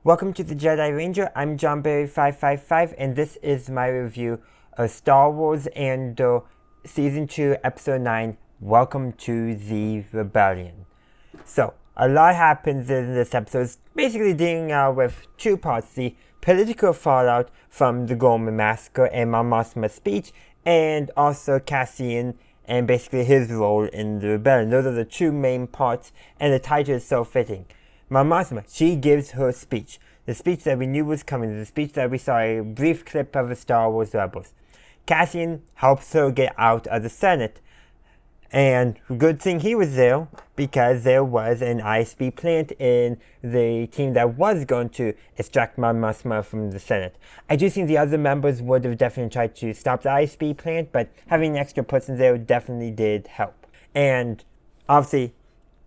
Welcome to the Jedi Ranger. I'm JohnBerry555, and this is my review of Star Wars Andor Season 2, Episode 9, Welcome to the Rebellion. So, a lot happens in this episode. It's basically dealing with two parts: the political fallout from the Gorman Massacre and Mon Mothma's speech, and also Cassian and basically his role in the rebellion. Those are the two main parts, and the title is so fitting. Mon Mothma, she gives her speech. The speech that we knew was coming. The speech that we saw a brief clip of the Star Wars Rebels. Cassian helps her get out of the Senate. And good thing he was there, because there was an ISB plant in the team that was going to extract Mon Mothma from the Senate. I do think the other members would have definitely tried to stop the ISB plant, but having an extra person there definitely did help. And obviously,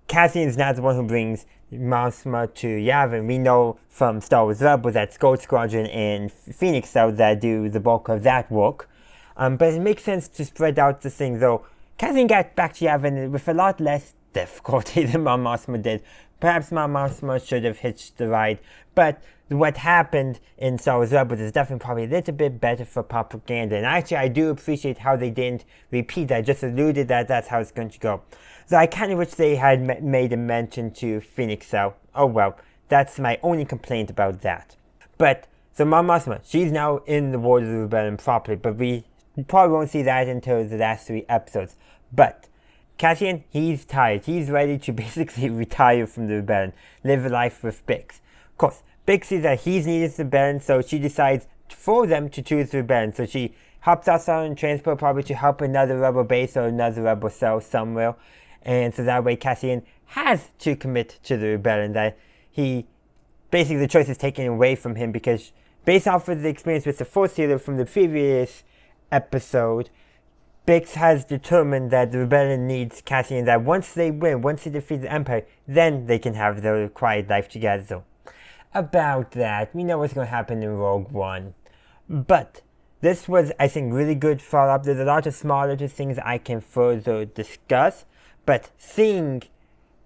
Cassian is not the one who brings Mothma to Yavin. We know from Star Wars Rebels that Gold Squadron and Phoenix out that do the bulk of that work. But it makes sense to spread out the thing, though. Cassian got back to Yavin with a lot less difficulty than Mon Mothma did. Perhaps Mon Mothma should have hitched the ride, but what happened in Star Wars Rebels is definitely probably a little bit better for propaganda. And actually, I do appreciate how they didn't repeat that. I just alluded that that's how it's going to go. So I kind of wish they had made a mention to Phoenix. So, oh well, that's my only complaint about that. But, so Mon Mothma, she's now in the Wars of the Rebellion properly, but we probably won't see that until the last 3 episodes. But Cassian, he's tired. He's ready to basically retire from the rebellion, live a life with Bix. Of course, Bix sees that he's needed the rebellion, so she decides for them to choose the rebellion. So she hops outside on transport, probably to help another rebel base or another rebel cell somewhere. And so that way Cassian has to commit to the rebellion. That he, basically the choice is taken away from him, because based off of the experience with the Force Healer from the previous episode, Bix has determined that the rebellion needs Cassian, that once they win, once they defeat the Empire, then they can have their quiet life together. So, about that, we know what's going to happen in Rogue One. But this was, I think, really good follow-up. There's a lot of smaller things I can further discuss, but seeing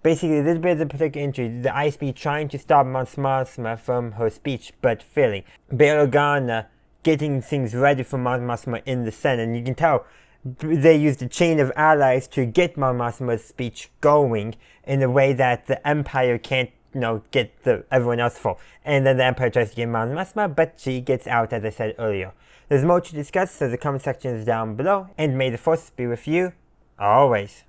basically a little bit of the political intrigue, the ISB trying to stop Mon Mothma from her speech, but failing. Bail Organa getting things ready for Mon Mothma in the Senate, and you can tell they used a chain of allies to get Mon Mothma's speech going in a way that the Empire can't, get everyone else for. And then the Empire tries to get Mon Mothma, but she gets out, as I said earlier. There's more to discuss, so the comment section is down below, and may the Force be with you always.